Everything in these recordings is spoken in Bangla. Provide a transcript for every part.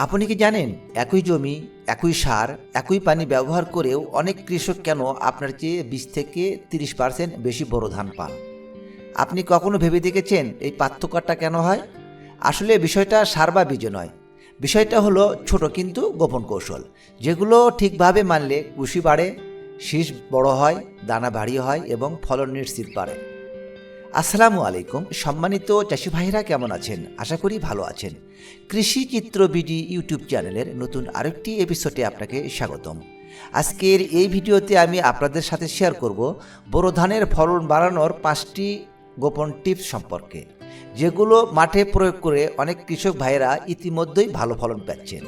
আপনি কি জানেন একই জমি, একই সার, একই পানি ব্যবহার করেও অনেক কৃষক কেন আপনার চেয়ে 20 থেকে 30% বেশি বড় ধান পান? আপনি কখনো ভেবে দেখেছেন এই পার্থক্যটা কেন হয়? আসলে বিষয়টা সার বা বীজ নয়। বিষয়টা হলো ছোট কিন্তু গোপন কৌশল, যেগুলো ঠিকভাবে মানলে কুশি বাড়ে, শীষ বড় হয়, দানা ভারী হয় এবং ফলন নিশ্চিত বাড়ে। আসসালামু আলাইকুম সম্মানিত চাষি ভাইরা, কেমন আছেন? আশা করি ভালো আছেন। কৃষি চিত্র বিডি ইউটিউব চ্যানেলের নতুন আরেকটি এপিসোডে আপনাকে স্বাগতম। আজকের এই ভিডিওতে আমি আপনাদের সাথে শেয়ার করব বোরো ধানের ফলন বাড়ানোর 5টি গোপন টিপস সম্পর্কে, যেগুলো মাঠে প্রয়োগ করে অনেক কৃষক ভাইরা ইতিমধ্যেই ভালো ফলন পাচ্ছেন।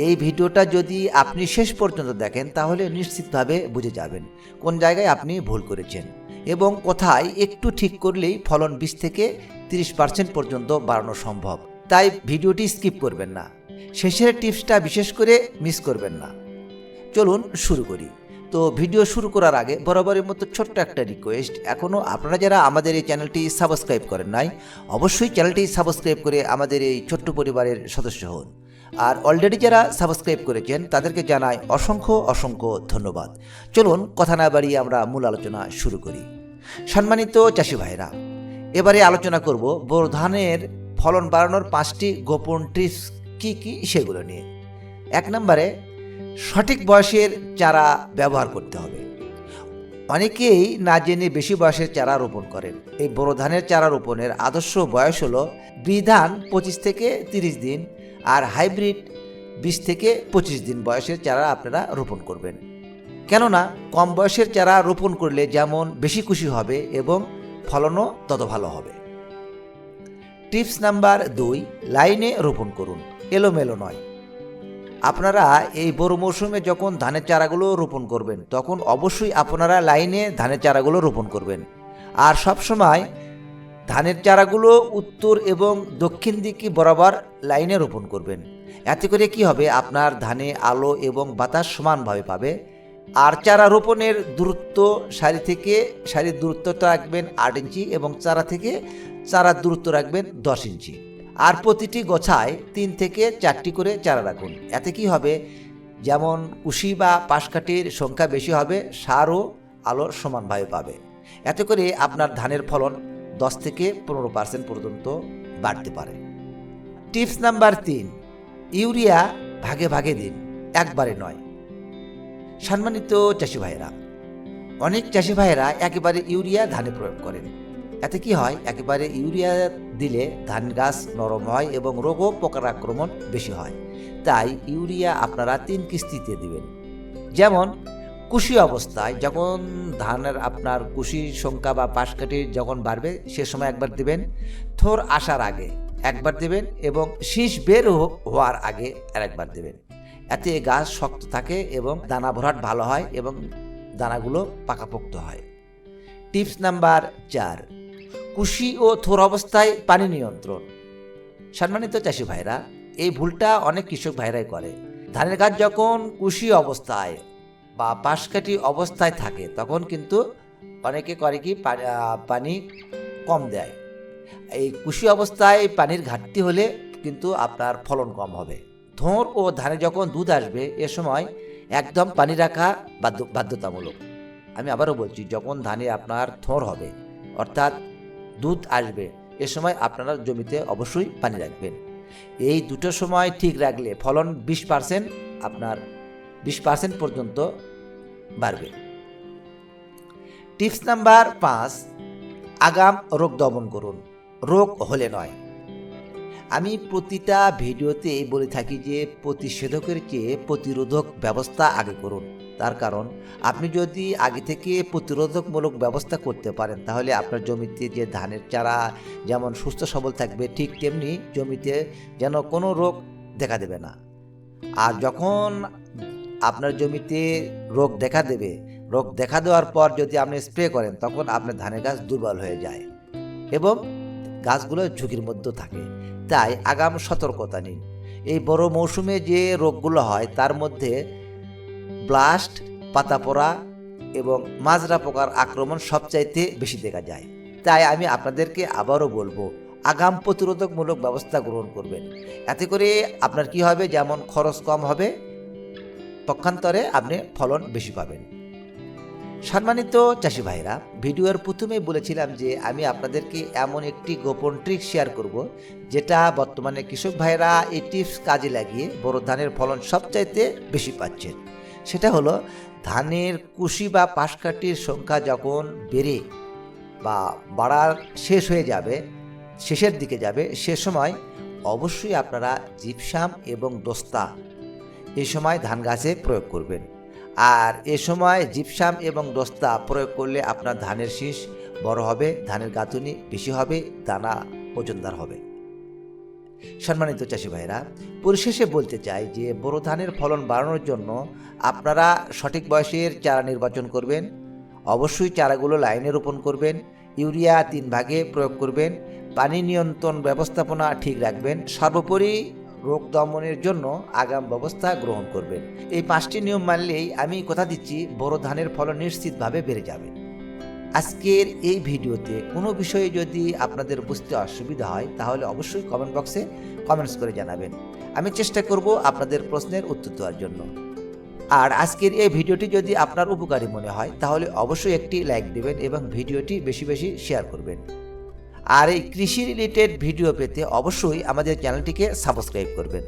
এই ভিডিওটা যদি আপনি শেষ পর্যন্ত দেখেন তাহলে নিশ্চিতভাবে বুঝে যাবেন কোন জায়গায় আপনি ভুল করেছেন এবং কোথায় একটু ঠিক করলেই ফলন 20 থেকে 30% পর্যন্ত বাড়ানো সম্ভব। তাই ভিডিওটি স্কিপ করবেন না, শেষের টিপসটা বিশেষ করে মিস করবেন না। চলুন শুরু করি। তো ভিডিও শুরু করার আগে বরাবরের মতো ছোট্ট একটা রিকোয়েস্ট, এখনও আপনারা যারা আমাদের এই চ্যানেলটি সাবস্ক্রাইব করেন নাই, অবশ্যই চ্যানেলটি সাবস্ক্রাইব করে আমাদের এই ছোট্ট পরিবারের সদস্য হন। আর অলরেডি যারা সাবস্ক্রাইব করেছেন তাদেরকে জানাই অসংখ্য অসংখ্য ধন্যবাদ। চলুন কথা না বাড়িয়ে আমরা মূল আলোচনা শুরু করি। সম্মানিত চাষি ভাইরা, এবারে আলোচনা করব বোরো ধানের ফলন বাড়ানোর 5টি গোপন টিপস কি কি সেগুলো নিয়ে। 1 নম্বরে, সঠিক বয়সের চারা ব্যবহার করতে হবে। অনেকেই না জেনে বেশি বয়সের চারা রোপণ করেন। এই বোরো ধানের চারা রোপণের আদর্শ বয়স হলো বিধান 25 থেকে 30 দিন, আর হাইব্রিড 20 থেকে 25 দিন বয়সের চারা আপনারা রোপণ করবেন। কেননা কম বয়সের চারা রোপণ করলে যেমন বেশি খুশি হবে এবং ফলনও তত ভালো হবে। টিপস নাম্বার 2, লাইনে রোপণ করুন, এলোমেলো নয়। আপনারা এই বোরো মৌসুমে যখন ধানের চারাগুলো রোপণ করবেন তখন অবশ্যই আপনারা লাইনে ধানের চারাগুলো রোপণ করবেন। আর সবসময় ধানের চারাগুলো উত্তর এবং দক্ষিণ দিকে বরাবর লাইনে রোপণ করবেন। এতে করে কি হবে, আপনার ধানে আলো এবং বাতাস সমানভাবে পাবে। আর চারা রোপণের দূরত্ব সারি থেকে সারির দূরত্বটা রাখবেন 8 ইঞ্চি এবং চারা থেকে চারার দূরত্ব রাখবেন 10 ইঞ্চি। আর প্রতিটি গোছায় 3 থেকে 4টি করে চারা রাখুন। এতে কি হবে, যেমন কুশি বা পাশকাঠির সংখ্যা বেশি হবে, সার ও আলো সমানভাবে পাবে। এতে করে আপনার ধানের ফলন 10 থেকে 15% পর্যন্ত বাড়তে পারে। টিপস নাম্বার 3, ইউরিয়া ভাগে ভাগে দিন, একবারে নয়। সম্মানিত চাষি ভাইয়েরা, অনেক চাষি ভাইয়েরা একেবারে ইউরিয়া ধানে প্রয়োগ করেন। এতে কি হয়, একেবারে ইউরিয়া দিলে ধান গাছ নরম হয় এবং রোগ ও পোকার আক্রমণ বেশি হয়। তাই ইউরিয়া আপনারা 3 কিস্তিতে দিবেন। যেমন কুশি অবস্থায় যখন ধানের আপনার কুশির সংখ্যা বা পাশকাঠির যখন বাড়বে সে সময় একবার দিবেন, থোর আসার আগে একবার দেবেন এবং শীষ বের হওয়ার আগে আরেকবার দেবেন। এতে গাছ শক্ত থাকে এবং দানা ভরাট ভালো হয় এবং দানাগুলো পাকাপোক্ত হয়। টিপস নাম্বার 4, কুশি ও থোর অবস্থায় পানি নিয়ন্ত্রণ। সম্মানিত চাষি ভাইরা, এই ভুলটা অনেক কৃষক ভাইরাই করে। ধানের গাছ যখন কুশি অবস্থায় বা পাশকাঠি অবস্থায় থাকে তখন কিন্তু অনেকে করে কি পানি কম দেয়। এই কুশি অবস্থায় পানির ঘাটতি হলে কিন্তু আপনার ফলন কম হবে। থোর ও ধানে যখন দুধ আসবে এ সময় একদম পানি রাখা বাধ্যতামূলক। আমি আবারও বলছি, যখন ধানে আপনার থোর হবে অর্থাৎ দুধ আসবে এ সময় আপনারা জমিতে অবশ্যই পানি রাখবেন। এই দুটো সময় ঠিক রাখলে ফলন 20% আপনার 20% পর্যন্ত বাড়বে। টিপস নাম্বার 5, আগাম রোগ দমন করুন, রোগ হলে নয়। আমি প্রতিটা ভিডিওতে বলে থাকি যে প্রতিষেধকের চেয়ে প্রতিরোধক ব্যবস্থা আগে করুন। তার কারণ আপনি যদি আগে থেকে প্রতিরোধকমূলক ব্যবস্থা করতে পারেন তাহলে আপনার জমিতে যে ধানের চারা যেমন সুস্থ সবল থাকবে, ঠিক তেমনি জমিতে যেন কোনো রোগ দেখা দেবে না। আর যখন আপনার জমিতে রোগ দেখা দেবে, রোগ দেখা দেওয়ার পর যদি আপনি স্প্রে করেন তখন আপনার ধানের গাছ দুর্বল হয়ে যায় এবং গাছগুলো ঝুঁকির মধ্যে থাকে। তাই আগাম সতর্কতা নিন। এই বড় মৌসুমে যে রোগগুলো হয় তার মধ্যে ব্লাস্ট, পাতা পোড়া এবং মাজরা পোকার আক্রমণ সবচাইতে বেশি দেখা যায়। তাই আমি আপনাদেরকে আবারও বলবো, আগাম প্রতিরোধকমূলক ব্যবস্থা গ্রহণ করবেন। এতে করে আপনার কি হবে, যেমন খরচ কম হবে, পক্ষান্তরে আপনি ফলন বেশি পাবেন। সম্মানিত চাষি ভাইরা, ভিডিওর প্রথমেই বলেছিলাম যে আমি আপনাদেরকে এমন একটি গোপন ট্রিক শেয়ার করব, যেটা বর্তমানে কৃষক ভাইরা এই টিপস কাজে লাগিয়ে বড় ধানের ফলন সবচাইতে বেশি পাচ্ছেন। সেটা হলো, ধানের কুশি বা পাশকাঠির সংখ্যা যখন বেড়ে বা বাড়ার শেষের দিকে যাবে, সে সময় অবশ্যই আপনারা জিপসাম এবং দোস্তা এই সময় ধান গাছে প্রয়োগ করবেন। আর এ সময় জিপসাম এবং দোস্তা প্রয়োগ করলে আপনার ধানের শীষ বড় হবে, ধানের গাঁথুনি বেশি হবে, দানা ওজনদার হবে। সম্মানিত চাষি ভাইরা, পরিশেষে বলতে চাই যে বোরো ধানের ফলন বাড়ানোর জন্য আপনারা সঠিক বয়সের চারা নির্বাচন করবেন। অবশ্যই চারাগুলো লাইনে রোপণ করবেন, ইউরিয়া 3 ভাগে প্রয়োগ করবেন, পানি নিয়ন্ত্রণ ব্যবস্থাপনা ঠিক রাখবেন, সর্বোপরি রোগ দমনের জন্য আগাম ব্যবস্থা গ্রহণ করবেন। এই 5টি নিয়ম মানলেই আমি কথা দিচ্ছি বোরো ধানের ফলন নিশ্চিতভাবে বেড়ে যাবে। আজকের এই ভিডিওতে কোনো বিষয়ে যদি আপনাদের বুঝতে অসুবিধা হয়, তাহলে অবশ্যই কমেন্ট বক্সে কমেন্টস করে জানাবেন। আমি চেষ্টা করব আপনাদের প্রশ্নের উত্তর দেওয়ার জন্য। আর আজকের এই ভিডিওটি যদি আপনার উপকারী মনে হয়, তাহলে অবশ্যই একটি লাইক দেবেন এবং ভিডিওটি বেশি বেশি শেয়ার করবেন। আর এই কৃষি রিলেটেড ভিডিও পেতে অবশ্যই আমাদের চ্যানেলটিকে সাবস্ক্রাইব করবেন।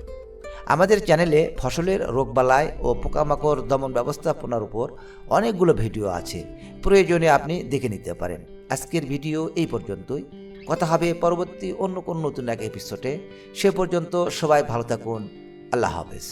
আমাদের চ্যানেলে ফসলের রোগবালাই ও পোকামাকড় দমন ব্যবস্থাপনার উপর অনেকগুলো ভিডিও আছে, প্রয়োজনে আপনি দেখে নিতে পারেন। আজকের ভিডিও এই পর্যন্তই। কথা হবে পরবর্তী অন্য কোনো নতুন এক এপিসোডে। সে পর্যন্ত সবাই ভালো থাকুন। আল্লাহ হাফেজ।